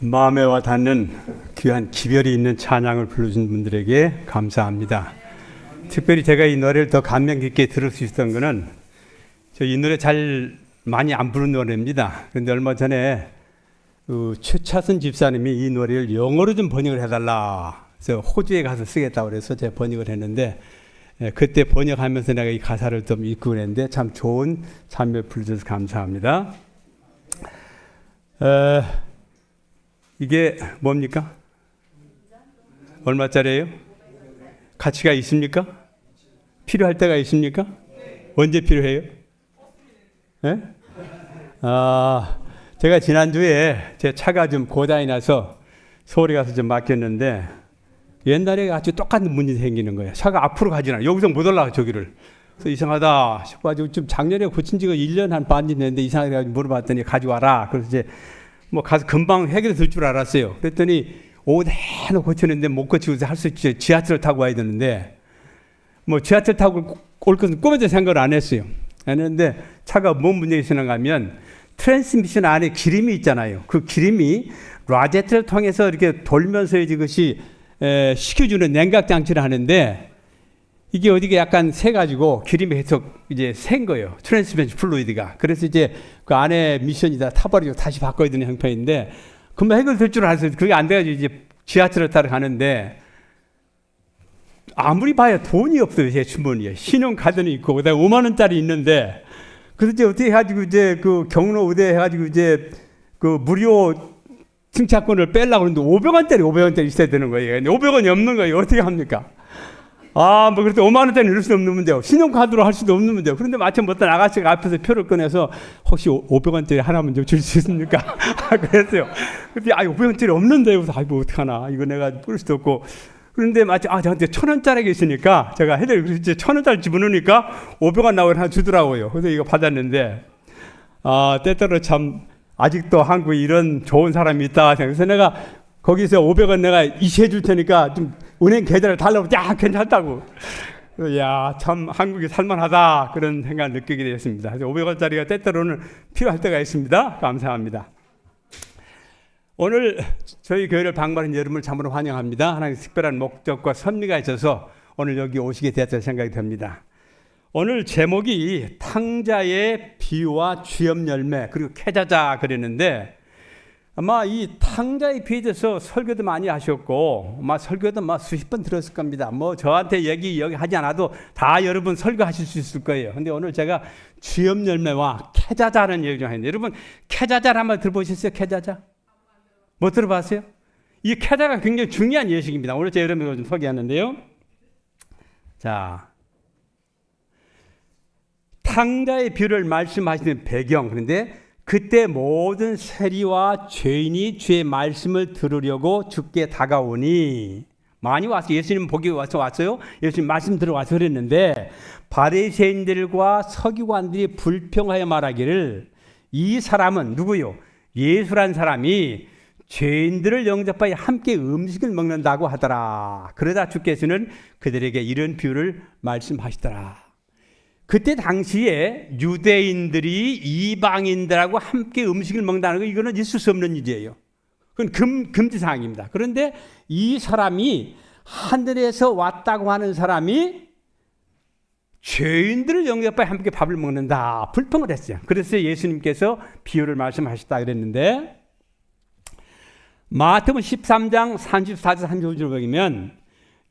마음에 와 닿는 귀한 기별이 있는 찬양을 불러준 분들에게 감사합니다. 특별히 제가 이 노래를 더 감명 깊게 들을 수 있었던 것은 저 이 노래 잘 많이 안 부르는 노래입니다. 그런데 얼마 전에 최차순 집사님이 이 노래를 영어로 좀 번역을 해달라. 그래서 호주에 가서 쓰겠다고 그래서 제가 번역을 했는데 그때 번역하면서 내가 이 가사를 좀 읽고 그랬는데 참 좋은 찬美불러주셔서 감사합니다. 이게 뭡니까? 얼마짜리예요? 가치가 있습니까? 필요할 때가 있습니까? 언제 필요해요? 네? 제가 지난주에 제 차가 좀 고장이 나서 서울에 가서 좀 맡겼는데 옛날에 아주 똑같은 문제 생기는 거예요. 차가 앞으로 가지 않아. 여기서 못 올라가 저기를. 그래서 이상하다 싶어가지고 좀 작년에 고친 지가 1년 한 반 됐는데 이상하게 물어봤더니 가져와라. 그래서 이제 뭐 가서 금방 해결될 줄 알았어요. 그랬더니 오후 내내 고쳤는데 못 고치고 할 수 있지. 지하철을 타고 와야 되는데 뭐 지하철 타고 올 것은 꿈에도 생각을 안 했어요. 했는데 차가 뭔 문제가 있었는가 하면 트랜스미션 안에 기름이 있잖아요. 그 기름이 라제트를 통해서 이렇게 돌면서 이것이 식혀주는 냉각 장치를 하는데 이게 어디가 약간 새가지고 기름이 계속 이제 샌 거예요. 트랜스미션 플루이드가. 그래서 이제 그 안에 미션이 다 타버리고 다시 바꿔야 되는 형편인데 금방 해결될 줄 알았어요. 그게 안 돼가지고 이제 지하철을 타러 가는데 아무리 봐야 돈이 없어요. 제 주머니에. 신용카드는 있고 그다음에 5만 원짜리 있는데 그래서 이제 어떻게 해가지고 이제 그 경로 의대 해가지고 이제 그 무료 승차권을 빼려고 하는데 500원짜리 있어야 되는 거예요. 근데 500원이 없는 거예요. 어떻게 합니까? 뭐 그래도 5만 원짜리 넣을 수도 없는 문제고 신용카드로 할 수도 없는 문제고 그런데 마침 어떤 아가씨가 앞에서 표를 꺼내서 혹시 500원짜리 하나만 좀 줄 수 있습니까? 그랬어요. 근데 500원짜리 없는데 그래서 뭐 어떡하나 이거 내가 끌 수도 없고 그런데 마침 저한테 1,000원짜리가 있으니까 제가 해드리고 그래서 이제 1,000원짜리 집어넣으니까 500원 나오고 하나 주더라고요. 그래서 이거 받았는데 때때로 참 아직도 한국에 이런 좋은 사람이 있다. 그래서 내가 거기서 500원 내가 이체해 줄 테니까 좀 은행 계좌를 달라고 괜찮다고. 야, 참 한국이 살만하다 그런 생각을 느끼게 되었습니다. 그래서 500원짜리가 때때로는 필요할 때가 있습니다. 감사합니다. 오늘 저희 교회를 방문한 여러분을 참으로 환영합니다. 하나님의 특별한 목적과 섭리가 있어서 오늘 여기 오시게 되었다는 생각이 듭니다. 오늘 제목이 탕자의 비유와 주엽 열매 그리고 캐자자 그랬는데 아마 이 탕자의 비유에 대해서 설교도 많이 하셨고 아마 설교도 수십 번 들었을 겁니다. 뭐 저한테 여기 하지 않아도 다 여러분 설교하실 수 있을 거예요. 근데 오늘 제가 주엽 열매와 캐자자라는 얘기 좀 했는데 여러분 캐자자를 한번 들어보셨어요? 캐자자? 못 들어봤어요? 이 캐자가 굉장히 중요한 예식입니다. 오늘 제가 여러분을 좀 소개하는데요. 자, 탕자의 비유를 말씀하시는 배경. 그런데 그때 모든 세리와 죄인이 주의 말씀을 들으려고 주께 다가오니 많이 왔어요. 예수님 보기 왔어요. 예수님 말씀 들어와서 그랬는데 바리새인들과 서기관들이 불평하여 말하기를 이 사람은 누구요? 예수란 사람이 죄인들을 영접하여 함께 음식을 먹는다고 하더라. 그러자 주께서는 그들에게 이런 비유를 말씀하시더라. 그때 당시에 유대인들이 이방인들하고 함께 음식을 먹는다는 거 이거는 있을 수 없는 일이에요. 그건 금지사항입니다. 그런데 이 사람이 하늘에서 왔다고 하는 사람이 죄인들을 영접하여 함께 밥을 먹는다. 불평을 했어요. 그래서 예수님께서 비유를 말씀하셨다 그랬는데 마태복음 13장 34절 35절을 보면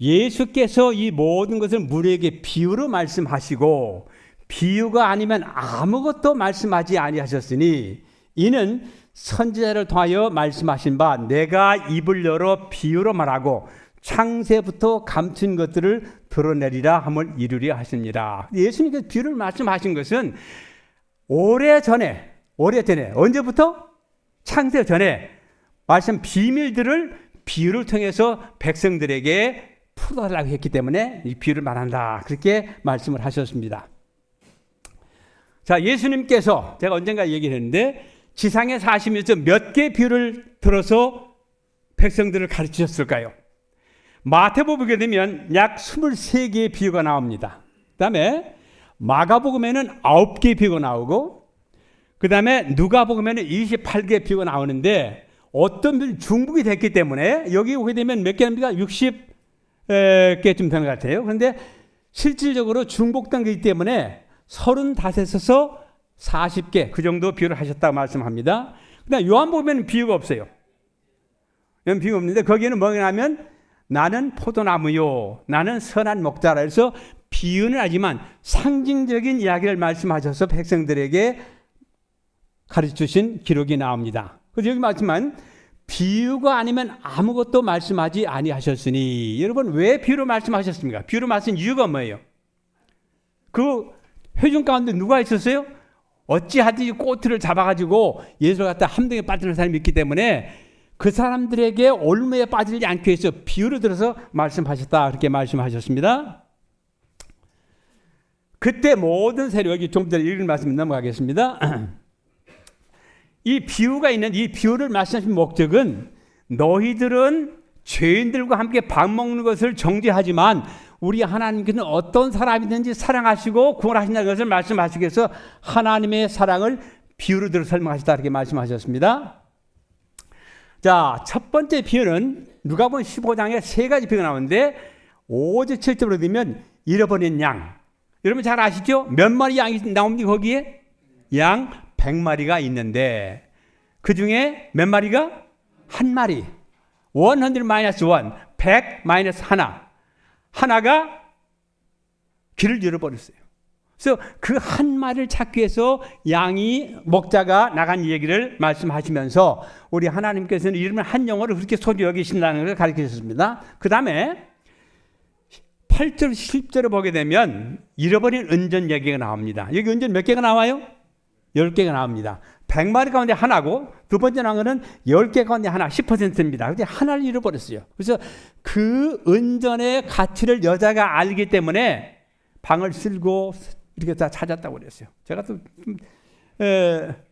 예수께서 이 모든 것을 무리에게 비유로 말씀하시고 비유가 아니면 아무것도 말씀하지 아니하셨으니 이는 선지자를 통하여 말씀하신 바 내가 입을 열어 비유로 말하고 창세부터 감춘 것들을 드러내리라 함을 이루려 하십니다. 예수님께서 비유를 말씀하신 것은 오래전에 언제부터? 창세 전에 말씀 비밀들을 비유를 통해서 백성들에게 풀어달라고 했기 때문에 이 비유를 말한다. 그렇게 말씀을 하셨습니다. 자, 예수님께서 제가 언젠가 얘기를 했는데 지상에 사시면서 몇 개의 비유를 들어서 백성들을 가르치셨을까요? 마태복음에 보게 되면 약 23개의 비유가 나옵니다. 그 다음에 마가복음에는 9개의 비유가 나오고 그 다음에 누가복음에는 28개의 비유가 나오는데 어떤 분이 중복이 됐기 때문에 여기 오게 되면 몇 개입니까? 60개쯤 되는 것 같아요. 그런데 실질적으로 중복된 거기 때문에 35에서 40개 그 정도 비유를 하셨다고 말씀합니다. 그다음 요한복음에는 비유가 없어요. 이런 비유가 없는데 거기에는 뭐냐면 나는 포도나무요 나는 선한 목자라 해서 비유는 하지만 상징적인 이야기를 말씀하셔서 백성들에게 가르쳐주신 기록이 나옵니다. 그래서 여기 말씀한 비유가 아니면 아무것도 말씀하지 아니하셨으니 여러분 왜 비유로 말씀하셨습니까? 비유로 말씀한 이유가 뭐예요? 그 회중 가운데 누가 있었어요? 어찌하든지 꼬투리를 잡아가지고 예수를 갖다 함정에 빠뜨리는 사람이 있기 때문에 그 사람들에게 올무에 빠지지 않기 위해서 비유를 들어서 말씀하셨다 그렇게 말씀하셨습니다. 그때 모든 세력이 좀 전에 읽은 말씀 넘어가겠습니다. 이 비유가 있는 이 비유를 말씀하신 목적은 너희들은 죄인들과 함께 밥 먹는 것을 정죄하지만 우리 하나님께서는 어떤 사람이든지 사랑하시고 구원하신다는 것을 말씀하시기 위해서 하나님의 사랑을 비유로 들어 설명하시다 이렇게 말씀하셨습니다. 자, 첫 번째 비유는 누가복음 15장에 세 가지 비유가 나오는데 5절 7절로 되면 잃어버린 양. 여러분 잘 아시죠? 몇 마리 양이 나옵니까 거기에? 양 100마리가 있는데 그 중에 몇 마리가? 한 마리. 100 마이너스 1, 100 마이너스 하나가 길을 잃어버렸어요. 그래서 그 한 마리를 찾기 위해서 양이 목자가 나간 얘기를 말씀하시면서 우리 하나님께서는 이름을 한 영혼을 그렇게 소중히 여기신다는 것을 가르쳐 주셨습니다. 그 다음에 8절 10절을 보게 되면 잃어버린 은전 얘기가 나옵니다. 여기 은전 몇 개가 나와요? 10개가 나옵니다. 100마리 가운데 하나고 두 번째 나온 거는 10개 가운데 하나 10%입니다. 근데 하나를 잃어버렸어요. 그래서 그 은전의 가치를 여자가 알기 때문에 방을 쓸고 이렇게 다 찾았다고 그랬어요. 제가 또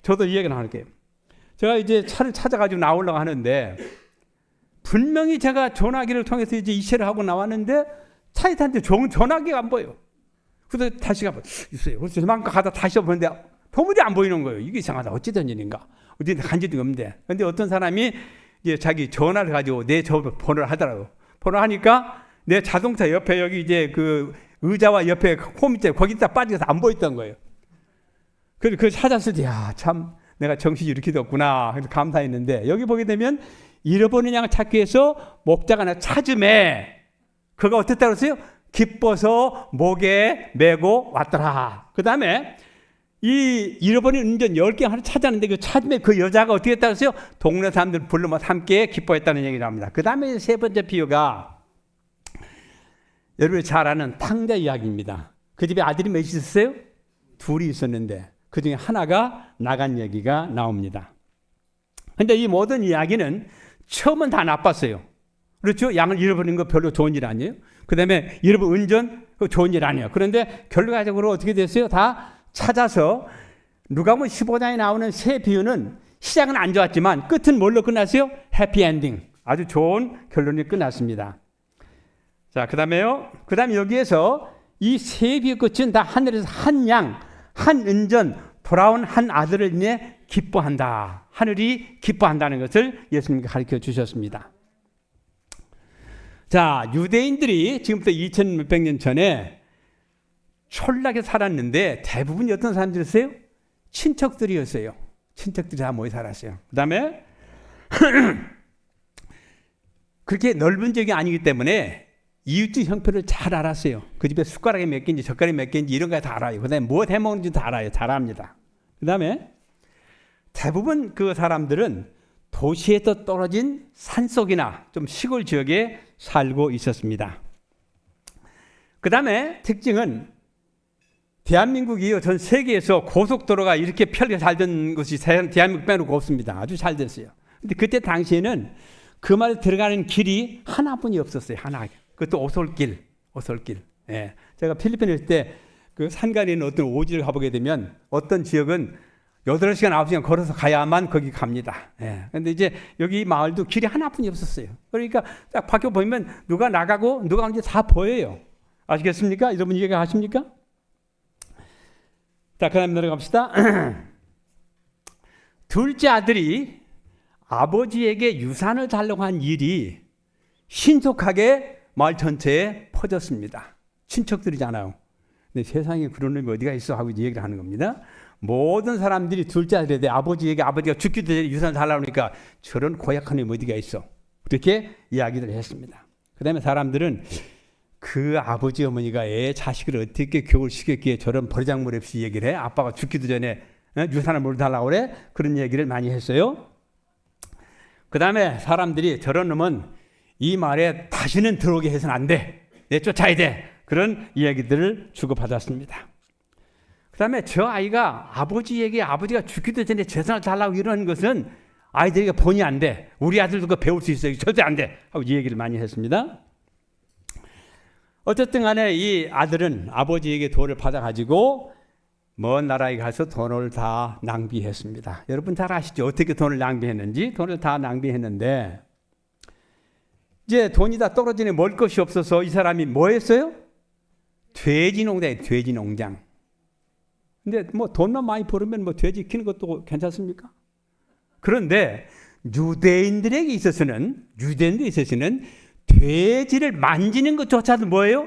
저도 이 얘기를 할게요. 제가 이제 차를 찾아가지고 나오려고 하는데 분명히 제가 전화기를 통해서 이제 이체를 하고 나왔는데 차에 탔는데 전화기가 안 보여요. 그래서 다시 가봤어요. 그래서 저만큼 가다 다시 보는데 도무지 안 보이는 거예요. 이게 이상하다. 어찌 된 일인가? 어디 간지도 없는데. 근데 어떤 사람이 이제 자기 전화를 가지고 내 저 번호를 하더라고. 번호 하니까 내 자동차 옆에 여기 이제 그 의자와 옆에 홈 밑에 거기다 빠져서 안 보였던 거예요. 그래서 그걸 찾았을 때, 야, 참 내가 정신이 이렇게 뒀구나. 그래서 감사했는데 여기 보게 되면 잃어버린 양을 찾기 위해서 목자가 나 찾음에 그가 어땠다고 했어요? 기뻐서 목에 메고 왔더라. 그 다음에 이 잃어버린 은전 10개 하나 찾았는데 그 찾음에 그 여자가 어떻게 했다고 했어요? 동네 사람들 불러서 함께 기뻐했다는 얘기를 합니다. 그 다음에 세 번째 비유가 여러분이 잘 아는 탕자 이야기입니다. 그 집에 아들이 몇 있었어요? 둘이 있었는데 그 중에 하나가 나간 얘기가 나옵니다. 그런데 이 모든 이야기는 처음은 다 나빴어요. 그렇죠? 양을 잃어버린 거 별로 좋은 일 아니에요? 그 다음에 잃어버린 은전 그거 좋은 일 아니에요. 그런데 결과적으로 어떻게 됐어요? 다 찾아서 누가복음 15장에 나오는 세 비유는 시작은 안 좋았지만 끝은 뭘로 끝났어요? 해피엔딩. 아주 좋은 결론이 끝났습니다. 자, 그 다음에 여기에서 이 세 비유 끝은 다 하늘에서 한 양, 한 은전, 돌아온 한 아들을 인해 기뻐한다. 하늘이 기뻐한다는 것을 예수님께 가르쳐 주셨습니다. 자, 유대인들이 지금부터 2000몇백 년 전에 촌락에 살았는데 대부분이 어떤 사람들이었어요? 친척들이었어요. 친척들이 다 모여 살았어요. 그 다음에 그렇게 넓은 지역이 아니기 때문에 이웃집 형편을 잘 알았어요. 그 집에 숟가락이 몇 개인지 젓가락이 몇 개인지 이런 거 다 알아요. 그 다음에 무엇 해먹는지 다 알아요. 잘 압니다. 그 다음에 대부분 그 사람들은 도시에서 떨어진 산속이나 좀 시골 지역에 살고 있었습니다. 그 다음에 특징은 대한민국이 전 세계에서 고속도로가 이렇게 편하게 잘 된 것이 대한민국 빼놓고 없습니다. 아주 잘 됐어요. 근데 그때 당시에는 그 말에 들어가는 길이 하나뿐이 없었어요. 하나. 그것도 오솔길. 예. 제가 필리핀에 있을 때 그 산간에 있는 어떤 오지를 가보게 되면 어떤 지역은 8시간, 9시간 걸어서 가야만 거기 갑니다. 예. 근데 이제 여기 마을도 길이 하나뿐이 없었어요. 그러니까 딱 밖에 보면 누가 나가고 누가 오는지 다 보여요. 아시겠습니까? 여러분 이해가 가십니까? 자, 그 다음에 내려갑시다. 둘째 아들이 아버지에게 유산을 달라고 한 일이 신속하게 마을 전체에 퍼졌습니다. 친척들이잖아요. 근데 세상에 그런 놈이 어디가 있어 하고 얘기를 하는 겁니다. 모든 사람들이 둘째 아들에 대해 아버지가 죽기도 전에 유산을 달라고 하니까 저런 고약한 놈이 어디가 있어. 그렇게 이야기를 했습니다. 그 다음에 사람들은 그 아버지 어머니가 애 자식을 어떻게 교육을 시켰기에 저런 버르장머리 없이 얘기를 해. 아빠가 죽기도 전에 유산을 뭘 달라고 그래. 그런 얘기를 많이 했어요. 그 다음에 사람들이 저런 놈은 이 말에 다시는 들어오게 해서는 안 돼. 내쫓아야 돼. 그런 이야기들을 주고받았습니다. 그 다음에 저 아이가 아버지에게 아버지가 죽기도 전에 재산을 달라고 이러는 것은 아이들에게 본의 안 돼. 우리 아들도 그거 배울 수 있어요. 절대 안 돼. 하고 이 얘기를 많이 했습니다. 어쨌든 간에 이 아들은 아버지에게 돈을 받아가지고 먼 나라에 가서 돈을 다 낭비했습니다. 여러분 잘 아시죠? 어떻게 돈을 낭비했는지. 돈을 다 낭비했는데 이제 돈이 다 떨어지니 먹을 것이 없어서 이 사람이 뭐 했어요? 돼지 농장이에요. 돼지 농장. 근데 뭐 돈만 많이 벌으면 뭐 돼지 키우는 것도 괜찮습니까? 그런데 유대인들에게 있어서는 돼지를 만지는 것조차도 뭐예요?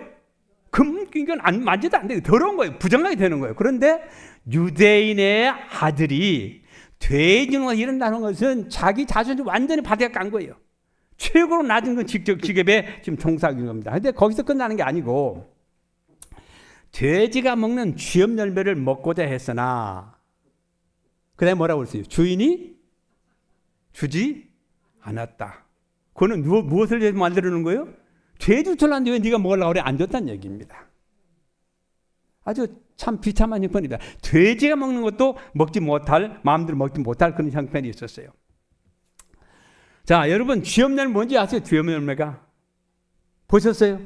이건 안 만져도 안 돼요. 더러운 거예요. 부정하게 되는 거예요. 그런데 유대인의 아들이 돼지농사 일한다는 것은 자기 자존심 완전히 바닥에 깐 거예요. 최고로 낮은 건 직업에 지금 종사하고 있는 겁니다. 근데 거기서 끝나는 게 아니고 돼지가 먹는 쥐염 열매를 먹고자 했으나 그 다음에 뭐라고 했어요? 주인이 주지 않았다. 그거는 무엇을 만들어놓은 거예요? 돼지 줄랐는데 왜 네가 먹으려고 그래? 안 줬다는 얘기입니다. 아주 참 비참한 형편이다. 돼지가 먹는 것도 마음대로 먹지 못할 그런 형편이 있었어요. 자, 여러분 쥐염 열매 뭔지 아세요? 쥐염 열매가 보셨어요?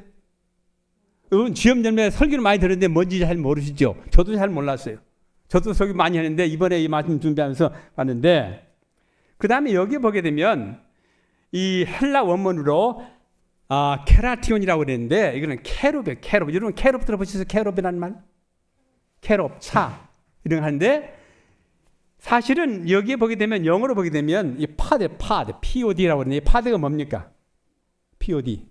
여러분 쥐염 열매 설교를 많이 들었는데 뭔지 잘 모르시죠? 저도 잘 몰랐어요. 저도 설교 많이 했는데 이번에 이 말씀 준비하면서 봤는데 그 다음에 여기 보게 되면 이 헬라 원문으로 케라티온이라고 그랬는데 이거는 캐롭이에요. 캐롭. 여러분 캐롭 들어보셨어요? 캐롭이라는 말? 캐롭, 차 이런 거 하는데 사실은 여기에 보게 되면 영어로 보게 되면 이 파드, POD라고 그러는데 이 파드가 뭡니까? POD.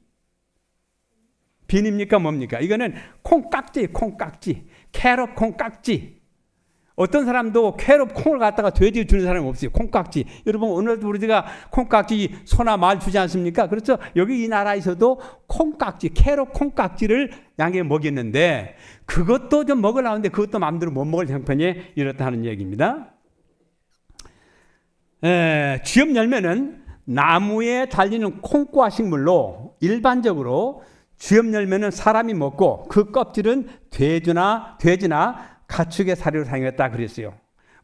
비입니까? 뭡니까? 이거는 콩깍지. 캐롭 콩깍지. 어떤 사람도 캐롭 콩을 갖다가 돼지 주는 사람이 없어요. 콩깍지. 여러분 오늘도 우리가 콩깍지 소나 말 주지 않습니까? 그렇죠? 여기 이 나라에서도 캐롭 콩깍지를 양에게 먹였는데 그것도 좀 먹으려는데 그것도 마음대로 못 먹을 형편이 이렇다는 얘기입니다. 쥐염 열매는 나무에 달리는 콩과 식물로 일반적으로 쥐염 열매는 사람이 먹고 그 껍질은 돼지나 가축의 사료를 사용했다 그랬어요.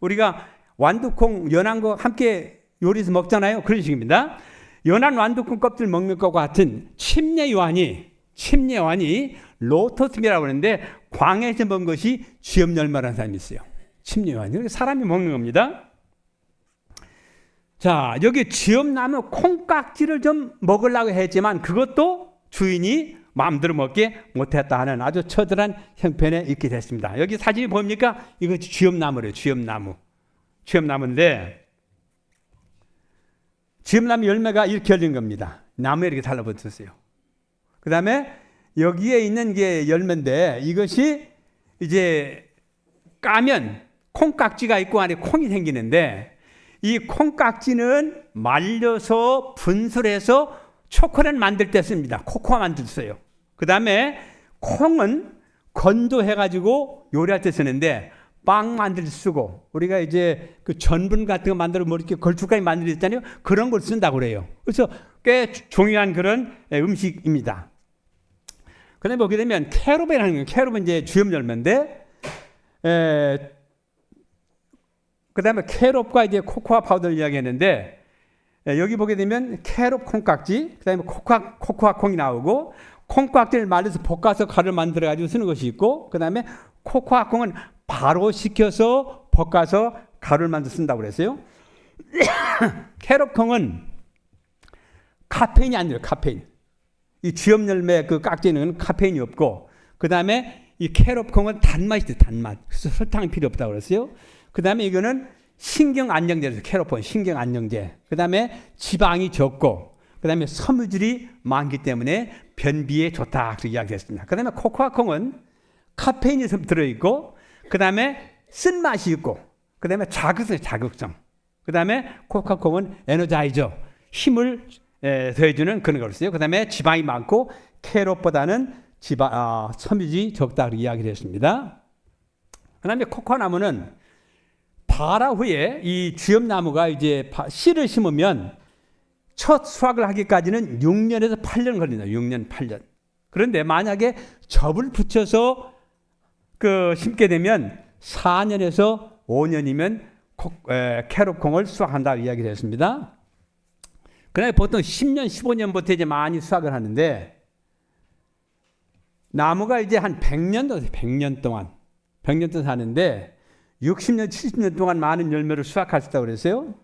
우리가 완두콩 연한 거 함께 요리해서 먹잖아요. 그런 식입니다. 연한 완두콩 껍질 먹는 것과 같은 침례 요한이 로토스미라고 하는데 광야에서 먹은 것이 쥐염 열매라는 사람이 있어요. 침례 요한이 사람이 먹는 겁니다. 자, 여기 쥐염나무 콩깍지를 좀 먹으려고 했지만 그것도 주인이 마음대로 먹게 못했다 하는 아주 처절한 형편에 있게 됐습니다. 여기 사진이 보입니까? 이거 쥐염나무래요. 쥐염나무인데 쥐염나무 열매가 이렇게 열린 겁니다. 나무에 이렇게 달라붙었어요. 그 다음에 여기에 있는 게 열매인데 이것이 이제 까면 콩깍지가 있고 안에 콩이 생기는데 이 콩깍지는 말려서 분술해서 초콜릿 만들 때 씁니다. 코코아 만들 때 써요. 그 다음에 콩은 건조해가지고 요리할 때 쓰는데 빵 만들 때 쓰고 우리가 이제 그 전분 같은 거 만들어 뭐 이렇게 걸쭉하게 만들었잖아요. 그런 걸 쓴다고 그래요. 그래서 꽤 중요한 그런 음식입니다. 그 다음에 보게 되면 캐롭이라는 거, 캐롭은 이제 쥐염 열매인데 그 다음에 캐롭과 이제 코코아 파우더를 이야기했는데 여기 보게 되면 캐롭 콩깍지, 그 다음에 코코아 콩이 나오고 콩깍지를 말려서 볶아서 가루를 만들어가지고 쓰는 것이 있고 그 다음에 코코아 콩은 바로 식혀서 볶아서 가루를 만들어 쓴다고 그랬어요. 캐롭 콩은 카페인이 아니에요. 카페인. 이 쥐염 열매 그 깍지는 카페인이 없고 그 다음에 이 캐롭 콩은 단맛이 있어요. 단맛. 그래서 설탕이 필요 없다고 그랬어요. 그 다음에 이거는 신경 안정제에서 캐로폰 신경 안정제. 그다음에 지방이 적고 그다음에 섬유질이 많기 때문에 변비에 좋다 그렇게 이야기했습니다. 그다음에 코코아콩은 카페인이 들어 있고 그다음에 쓴맛이 있고 그다음에 자극성. 그다음에 코코아콩은 에너자이저 힘을 더해주는 그런 걸 써요. 그다음에 지방이 많고 캐롯보다는 섬유질이 적다 그렇게 이야기를 했습니다. 그다음에 코코나무는 발화 후에 이 주엽나무가 이제 씨를 심으면 첫 수확을 하기까지는 6년에서 8년 걸린다. 6년, 8년. 그런데 만약에 접을 붙여서 심게 되면 4년에서 5년이면 캐롯콩을 수확한다 이야기를 했습니다. 그다음에 보통 10년, 15년부터 이제 많이 수확을 하는데 나무가 이제 한 100년 동안 사는데 60년, 70년 동안 많은 열매를 수확할 수 있다고 그랬어요.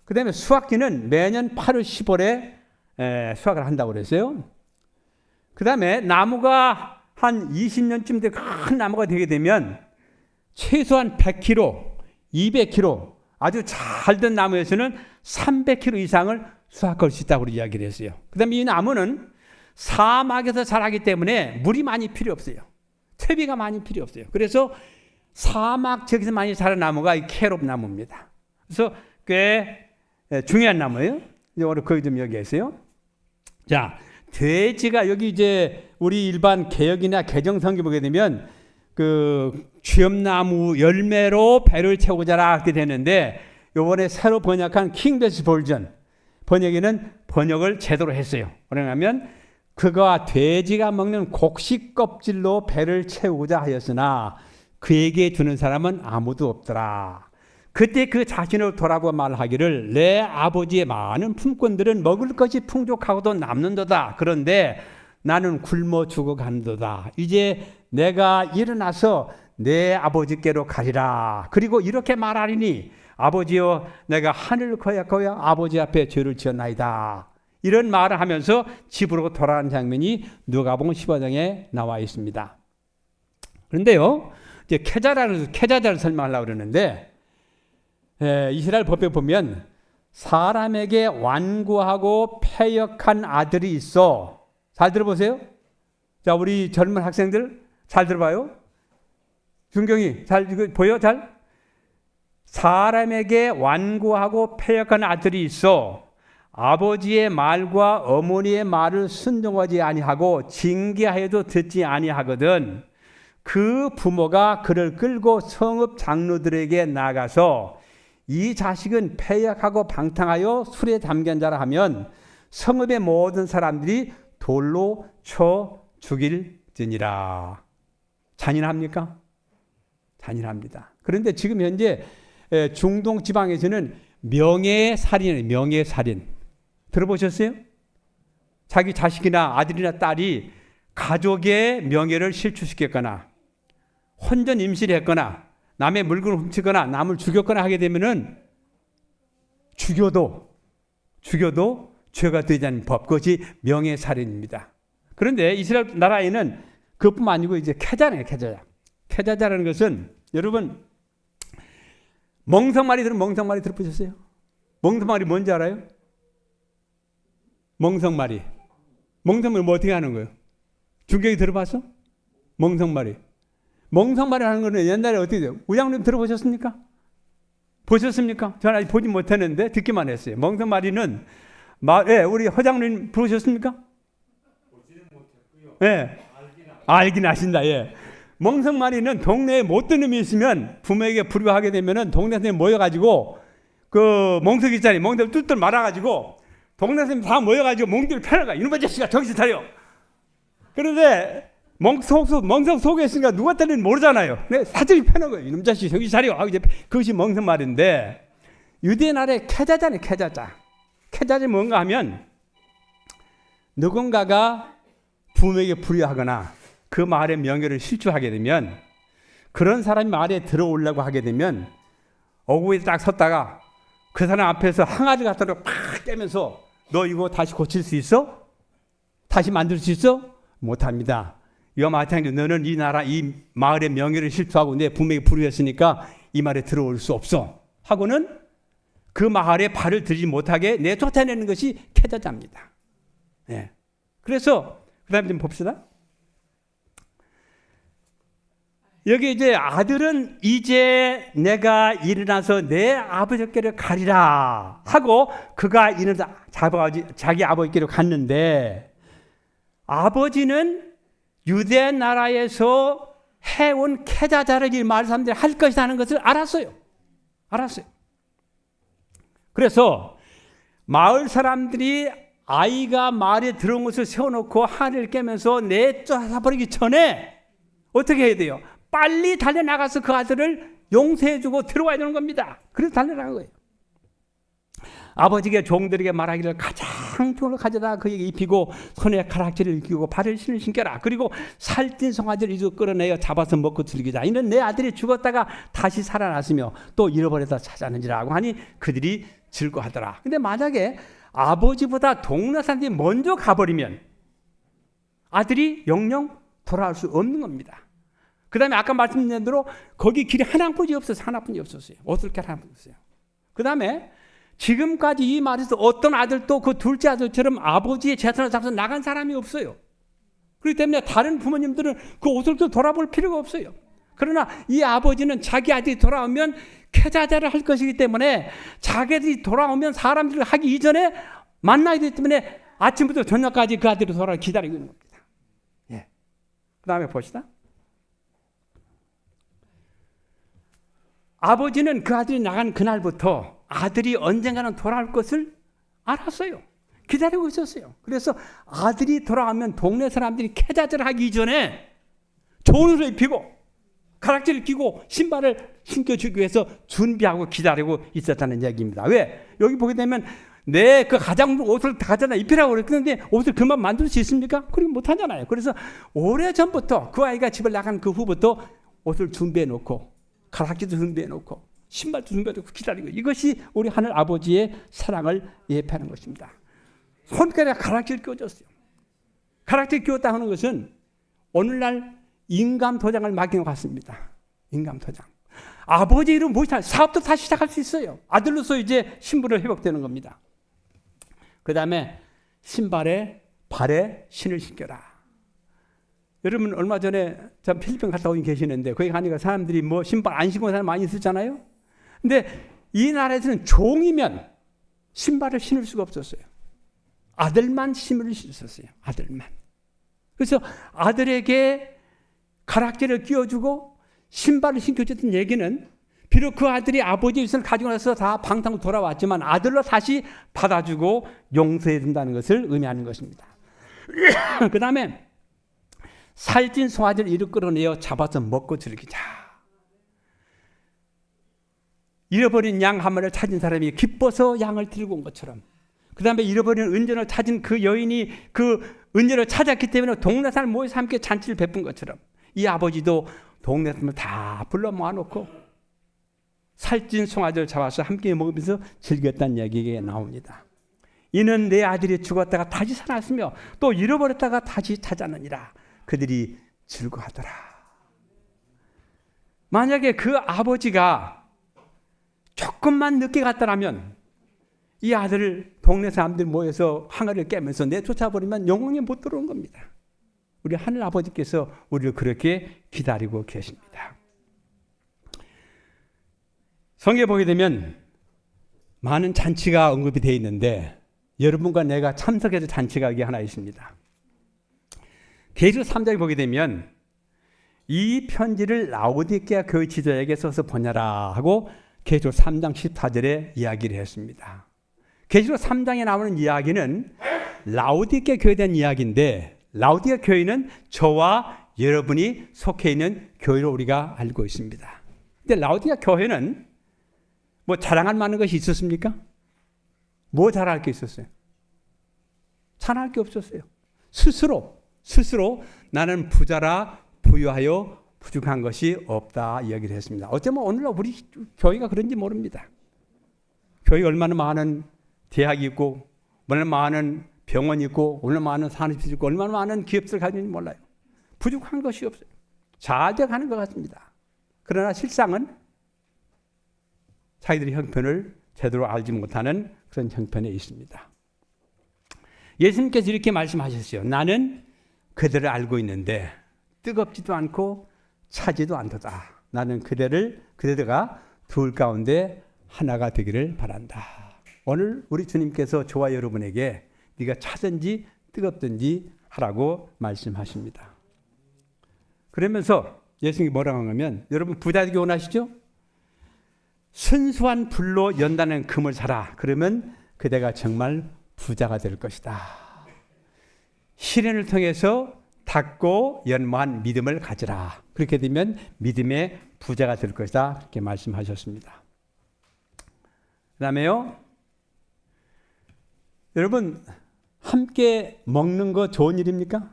그 다음에 수확기는 매년 8월, 10월에 수확을 한다고 그랬어요. 그 다음에 나무가 한 20년쯤 돼 큰 나무가 되게 되면 최소한 100kg, 200kg 아주 잘 된 나무에서는 300kg 이상을 수확할 수 있다고 이야기를 했어요. 그 다음에 이 나무는 사막에서 자라기 때문에 물이 많이 필요 없어요. 퇴비가 많이 필요 없어요. 그래서 사막 지역에서 많이 자란 나무가 이 캐롯 나무입니다. 그래서 꽤 중요한 나무예요. 오늘 거기 좀 여기 있어요. 자, 돼지가 여기 이제 우리 일반 개역이나 개정성경 보게 되면 주엽나무 열매로 배를 채우고 자라 이렇게 되는데 요번에 새로 번역한 킹베스 버전 번역에는 번역을 제대로 했어요. 뭐냐면 그가 돼지가 먹는 곡식 껍질로 배를 채우고자 하였으나 그에게 주는 사람은 아무도 없더라. 그때 그 자신을 돌아보고 말하기를 내 아버지의 많은 품꾼들은 먹을 것이 풍족하고도 남는도다. 그런데 나는 굶어 죽어간도다. 이제 내가 일어나서 내 아버지께로 가리라. 그리고 이렇게 말하리니 아버지여 내가 하늘을 거역하여 아버지 앞에 죄를 지었나이다. 이런 말을 하면서 집으로 돌아가는 장면이 누가복음 15장에 나와 있습니다. 그런데요, 이제 캐자자를 설명하려고 그러는데 이스라엘 법에 보면 사람에게 완고하고 패역한 아들이 있어. 잘 들어보세요. 자, 우리 젊은 학생들 잘 들어봐요. 준경이 잘 보여? 잘? 사람에게 완고하고 패역한 아들이 있어 아버지의 말과 어머니의 말을 순종하지 아니하고 징계하여도 듣지 아니하거든. 그 부모가 그를 끌고 성읍 장로들에게 나가서 이 자식은 패역하고 방탕하여 술에 담긴 자라 하면 성읍의 모든 사람들이 돌로 쳐 죽일지니라. 잔인합니까? 잔인합니다. 그런데 지금 현재 중동 지방에서는 명예살인이에요. 명예살인. 들어보셨어요? 자기 자식이나 아들이나 딸이 가족의 명예를 실추시켰거나 혼전 임신을 했거나 남의 물건을 훔치거나 남을 죽였거나 하게 되면은 죽여도 죄가 되지 않는 법, 그것이 명예살인입니다. 그런데 이스라엘 나라에는 그것뿐만 아니고 이제 캐자네요. 캐자라는 것은 여러분 멍석말이 들어보셨어요? 멍석말이 뭔지 알아요? 멍석말이 뭐 어떻게 하는 거예요? 중경이 들어봤어? 멍석말이 하는 거는 옛날에 어떻게 돼요? 우장님 들어보셨습니까? 보셨습니까? 저는 아직 보지 못했는데 듣기만 했어요. 멍석말이는 우리 허장님 부르셨습니까? 보지는 못했고요. 예, 알긴 아신다. 예. 멍석말이는 동네에 못된 놈이 있으면 부모에게 불효하게 되면은 동네 선생님 모여가지고 그 멍석 있잖아요. 멍석 뚫뚫 말아가지고 동네 선생님 다 모여가지고 멍석을 패러가. 이놈의 자식아 정신 차려. 그런데 멍석 속에 있으니까 누가 때리는지 모르잖아요. 사정이 패는 거예요. 이놈의 자식 정신 차려. 하고 이제 그것이 멍석말인데 유대 나라의 캐자잖아요. 캐자지 뭔가 하면 누군가가 부모에게 불효하거나 그 말의 명예를 실추하게 되면 그런 사람이 말에 들어오려고 하게 되면 어구에 딱 섰다가 그 사람 앞에서 항아리 갖다 팍 깨면서 너 이거 다시 고칠 수 있어? 다시 만들 수 있어? 못합니다. 이와 마찬가지로 너는 이 나라 이 마을의 명예를 실추하고 내 부모에게 불효했으니까 이 말에 들어올 수 없어. 하고는 그 마을에 발을 들이지 못하게 내쫓아내는 것이 캐자자입니다. 예. 그래서 그 다음에 좀 봅시다. 여기 이제 아들은 이제 내가 일어나서 내 아버지께로 가리라 하고 그가 일어나서 자기 아버지께로 갔는데 아버지는 유대 나라에서 해온 캐자자를 이 마을 사람들이 할 것이다 하는 것을 알았어요. 그래서 마을 사람들이 아이가 마을에 들어온 것을 세워놓고 하늘을 깨면서 내쫓아버리기 전에 어떻게 해야 돼요? 빨리 달려나가서 그 아들을 용서해주고 들어와야 되는 겁니다. 그래서 달려나간 거예요. 아버지가 종들에게 말하기를 가장 좋은 걸 가져다 그에게 입히고 손에 가락지를 입히고 발에 신을 신겨라. 그리고 살찐 송아지를 이리로 끌어내어 잡아서 먹고 즐기자. 이는 내 아들이 죽었다가 다시 살아났으며 또 잃어버려다 찾았는지라고 하니 그들이 즐거워하더라. 근데 만약에 아버지보다 동네 사람들이 먼저 가버리면 아들이 영영 돌아올 수 없는 겁니다. 그 다음에 아까 말씀드린 대로 거기 길이 하나뿐이 없었어요. 하나뿐이 없었어요. 오솔길 하나뿐이 없어요. 그 다음에 지금까지 이 말에서 어떤 아들도 그 둘째 아들처럼 아버지의 재산을 잡아서 나간 사람이 없어요. 그렇기 때문에 다른 부모님들은 그 오솔길 돌아볼 필요가 없어요. 그러나 이 아버지는 자기 아들이 돌아오면 캐자자를 할 것이기 때문에 자기들이 돌아오면 사람들을 하기 이전에 만나야 되기 때문에 아침부터 저녁까지 그 아들이 돌아오기 기다리고 있는 겁니다. 예. 그 다음에 봅시다. 아버지는 그 아들이 나간 그날부터 아들이 언젠가는 돌아올 것을 알았어요. 기다리고 있었어요. 그래서 아들이 돌아오면 동네 사람들이 캐자자를 하기 이전에 좋은 옷을 입히고 가락지를 끼고 신발을 신겨주기 위해서 준비하고 기다리고 있었다는 이야기입니다. 왜? 여기 보게 되면 내 그 가장 옷을 가져다 입히라고 그랬는데 옷을 금방 만들 수 있습니까? 그렇게 못하잖아요. 그래서 오래전부터 그 아이가 집을 나간 그 후부터 옷을 준비해 놓고 가락지도 준비해 놓고 신발도 준비해 놓고 기다리고 이것이 우리 하늘 아버지의 사랑을 예표하는 것입니다. 손가락에 가락지를 끼워줬어요. 가락지를 끼웠다 하는 것은 오늘날 인감 도장을 맡긴 것 같습니다. 인감 도장. 아버지 이름 무엇이냐? 사업도 다시 시작할 수 있어요. 아들로서 이제 신분을 회복되는 겁니다. 그 다음에 신발에 발에 신을 신겨라. 여러분 얼마 전에 전 필리핀 갔다 오긴 계시는데 거기 가니까 사람들이 뭐 신발 안 신고 사람 많이 있었잖아요. 근데 이 나라에서는 종이면 신발을 신을 수가 없었어요. 아들만 신을 신었어요. 아들만. 그래서 아들에게 가락지를 끼워주고 신발을 신겨줬던 얘기는 비록 그 아들이 아버지의 유산을 가지고 나서 다 방탕으로 돌아왔지만 아들로 다시 받아주고 용서해 준다는 것을 의미하는 것입니다. 그 다음에 살찐 송아지를 이리 끌어내어 잡아서 먹고 즐기자. 잃어버린 양 한 마리를 찾은 사람이 기뻐서 양을 들고 온 것처럼 그 다음에 잃어버린 은전을 찾은 그 여인이 그 은전을 찾았기 때문에 동네 사람 모여서 함께 잔치를 베푼 것처럼 이 아버지도 동네 사람을 다 불러 모아놓고 살찐 송아지를 잡아서 함께 먹으면서 즐겼다는 이야기가 나옵니다. 이는 내 아들이 죽었다가 다시 살았으며 또 잃어버렸다가 다시 찾았느니라. 그들이 즐거워하더라. 만약에 그 아버지가 조금만 늦게 갔더라면 이 아들을 동네 사람들 모여서 항아리를 깨면서 내쫓아버리면 영원히 못 들어온 겁니다. 우리 하늘 아버지께서 우리를 그렇게 기다리고 계십니다. 성경에 보게 되면 많은 잔치가 언급이 되어 있는데 여러분과 내가 참석해서 잔치가 여기 하나 있습니다. 계시록 3장에 보게 되면 이 편지를 라오디게아 교회 지도자에게 써서 보내라 하고 계시록 3장 14절에 이야기를 했습니다. 계시록 3장에 나오는 이야기는 라오디게아 교회에 대한 이야기인데 라오디게아 교회는 저와 여러분이 속해 있는 교회로 우리가 알고 있습니다. 근데 라오디게아 교회는 뭐 자랑할 만한 것이 있었습니까? 뭐 자랑할 게 있었어요? 자랑할 게 없었어요. 스스로 나는 부자라 부유하여 부족한 것이 없다 이야기를 했습니다. 어쩌면 오늘날 우리 교회가 그런지 모릅니다. 교회가 얼마나 많은 대학이 있고 얼마나 많은 병원이 있고 얼마나 많은 산업이 있고 얼마나 많은 기업들을 가지고 있는지 몰라요. 부족한 것이 없어요. 잘 돼가는 것 같습니다. 그러나 실상은 자기들이 형편을 제대로 알지 못하는 그런 형편에 있습니다. 예수님께서 이렇게 말씀하셨어요. 나는 그대를 알고 있는데 뜨겁지도 않고 차지도 않도다. 나는 그대가 둘 가운데 하나가 되기를 바란다. 오늘 우리 주님께서 저와 여러분에게 네가 차든지 뜨겁든지 하라고 말씀하십니다. 그러면서 예수님이 뭐라고 하냐면, 여러분 부자 되기 원하시죠? 순수한 불로 연다는 금을 사라. 그러면 그대가 정말 부자가 될 것이다. 시련을 통해서 닦고 연모한 믿음을 가지라. 그렇게 되면 믿음의 부자가 될 것이다. 그렇게 말씀하셨습니다. 그 다음에요, 여러분 함께 먹는 거 좋은 일입니까?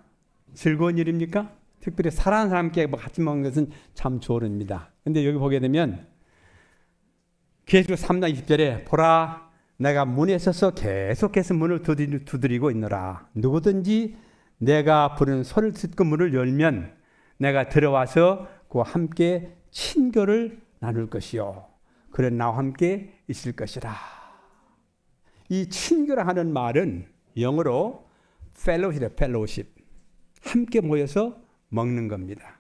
즐거운 일입니까? 특별히 사랑하는 사람과 같이 먹는 것은 참 좋은 일입니다. 그런데 여기 보게 되면 계시록 3장 20절에 보라, 내가 문에 서서 계속해서 문을 두드리고 있노라. 누구든지 내가 부르는 소리를 듣고 문을 열면 내가 들어와서 그와 함께 친교를 나눌 것이요, 그는 나와 함께 있을 것이라. 이 친교라 하는 말은 영어로 fellowship, 함께 모여서 먹는 겁니다.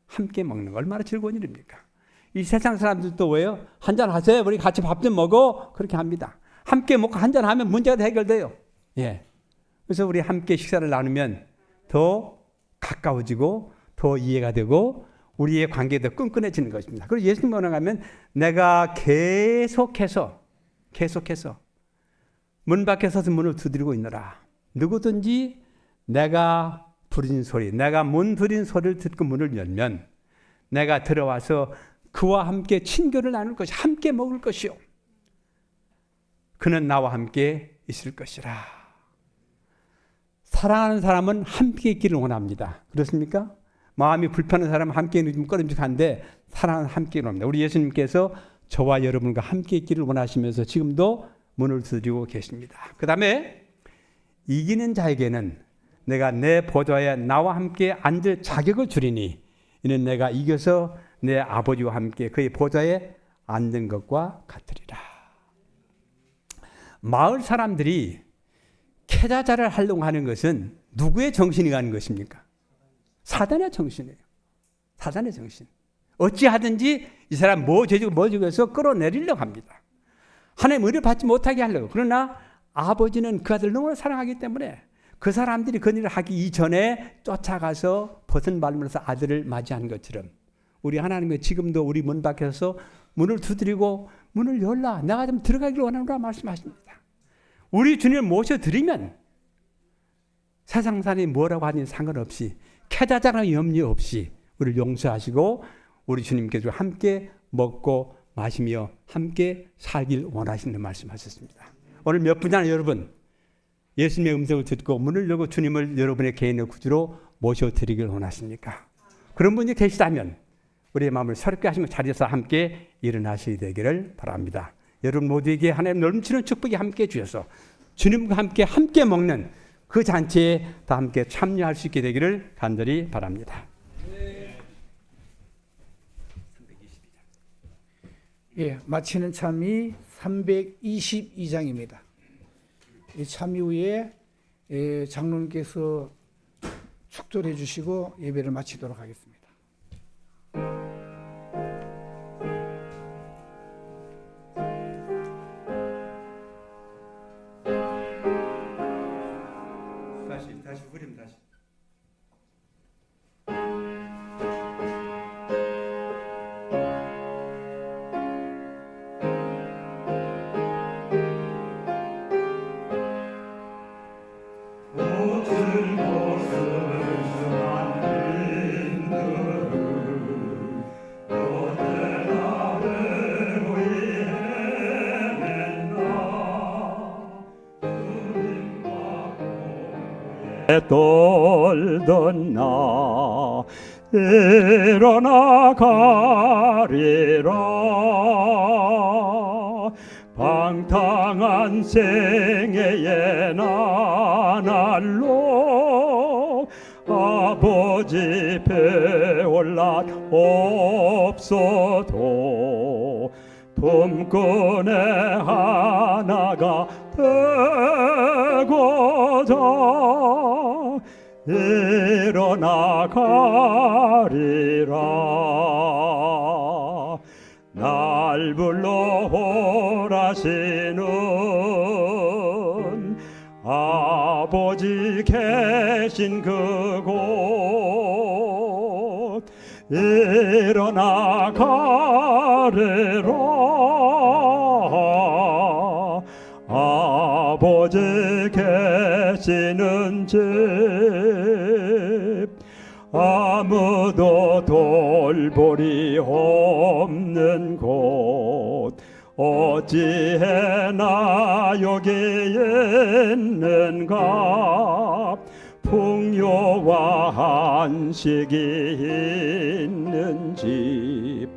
함께 먹는 거 얼마나 즐거운 일입니까? 이 세상 사람들도 왜요? 한잔 하세요, 우리 같이 밥 좀 먹어, 그렇게 합니다. 함께 먹고 한잔 하면 문제가 해결돼요. 예. 그래서 우리 함께 식사를 나누면 더 가까워지고 더 이해가 되고 우리의 관계도 끈끈해지는 것입니다. 그리고 예수님 뭐라고 하면, 내가 계속해서 문 밖에 서서 문을 두드리고 있노라. 누구든지 내가 부르는 소리, 내가 문 두드린 소리를 듣고 문을 열면 내가 들어와서 그와 함께 친교를 나눌 것이, 함께 먹을 것이요, 그는 나와 함께 있을 것이라. 사랑하는 사람은 함께 있기를 원합니다. 그렇습니까? 마음이 불편한 사람은 함께 있는 좀 꺼림직한데 사랑은 함께 있기를 원합니다. 우리 예수님께서 저와 여러분과 함께 있기를 원하시면서 지금도 문을 두드리고 계십니다. 그 다음에 이기는 자에게는 내가 내 보좌에 나와 함께 앉을 자격을 주리니 이는 내가 이겨서 내 아버지와 함께 그의 보좌에 앉은 것과 같으리라. 마을 사람들이 캐자자를 하려고 하는 것은 누구의 정신이 가는 것입니까? 사단의 정신이에요. 사단의 정신. 어찌하든지 이 사람 뭐 죄지고 해서 끌어내리려고 합니다. 하나님 은혜를 받지 못하게 하려고. 그러나 아버지는 그 아들을 너무나 사랑하기 때문에 그 사람들이 그 일을 하기 이전에 쫓아가서 벗은 발문에서 아들을 맞이한 것처럼 우리 하나님은 지금도 우리 문 밖에서 문을 두드리고 문을 열라, 내가 좀 들어가기를 원하노라 말씀하십니다. 우리 주님을 모셔드리면 세상 사람이 뭐라고 하니 상관없이, 캐자자라는 염려 없이 우리를 용서하시고 우리 주님께서 함께 먹고 마시며 함께 살길 원하시는 말씀하셨습니다. 오늘 몇 분이나 여러분 예수님의 음성을 듣고 문을 열고 주님을 여러분의 개인의 구주로 모셔드리길 원하십니까? 그런 분이 계시다면 우리의 마음을 새롭게 하시며 자리에서 함께 일어나셔야 되기를 바랍니다. 여러분 모두에게 하나님 넘치는 축복이 함께 주셔서 주님과 함께 먹는 그 잔치에 다 함께 참여할 수 있게 되기를 간절히 바랍니다. 예, 마치는 참이 322장입니다. 이 참이 후에 장로님께서 축도해 주시고 예배를 마치도록 하겠습니다. 다시 부림 다시. 돌던 나 일어나 가리라. 방탕한 생애의 나날로 아버지 배올라 없어도 품꾼의 하나가 되고자 일어나 가리라. 날 불러 오라시는 아버지 계신 그곳 일어나 가리라. 아버지 계시는 집 아무도 돌보리 없는 곳 어찌해 나 여기 있는가. 풍요와 한식이 있는 집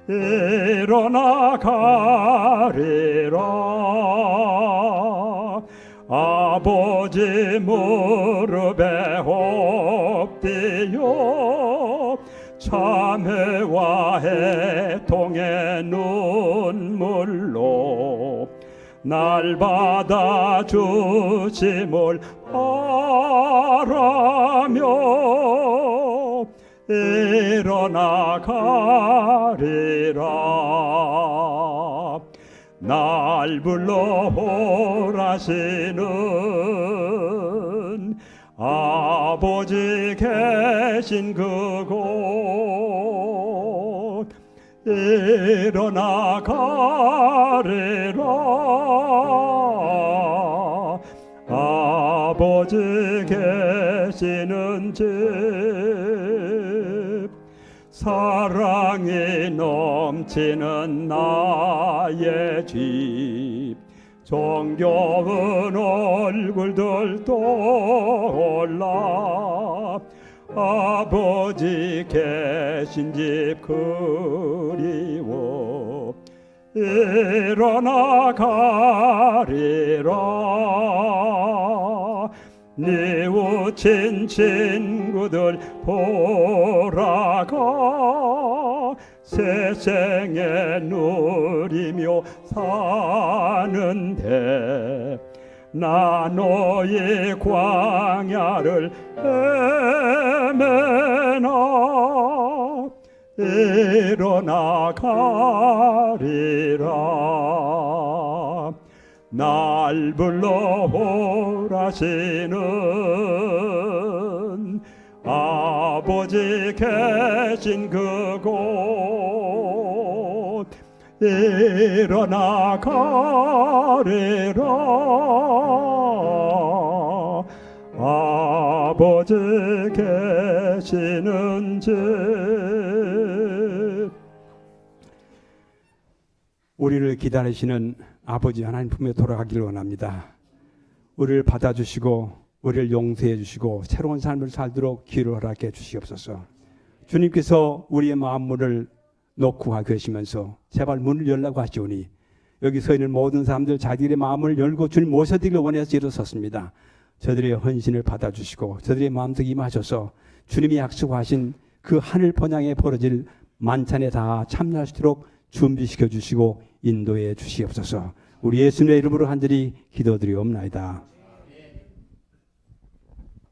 일어나 가리라. 아버지 무릎에 엎드려 참회와 해통의 눈물로 날 받아주심을 바라며 일어나 가리라. 날 불러 오라시는 아버지 계신 그곳 일어나 가리라. 아버지 계시는 집 사랑이 넘치는 나의 집 정겨운 얼굴들 떠올라. 아버지 계신 집 그리워 일어나 가리라. 뉘우친 친구들 보라가 세상에 누리며 사는데 나 너의 광야를 헤매나 일어나 가리라. 날 불러 오라시는 아버지 계신 그곳 일어나 가리라. 아버지 계시는 집 우리를 기다리시는 아버지 하나님 품에 돌아가기를 원합니다. 우리를 받아주시고 우리를 용서해 주시고 새로운 삶을 살도록 기회를 허락해 주시옵소서. 주님께서 우리의 마음문을 놓고 계시면서 제발 문을 열라고 하시오니 여기 서 있는 모든 사람들 자기들의 마음을 열고 주님 모셔드리길 원해서 일어섰습니다. 저들의 헌신을 받아주시고 저들의 마음속에 임하셔서 주님이 약속하신 그 하늘 번향에 벌어질 만찬에 다 참여하시도록 준비시켜 주시고 인도해 주시옵소서. 우리 예수님의 이름으로 간절히 기도드리옵나이다.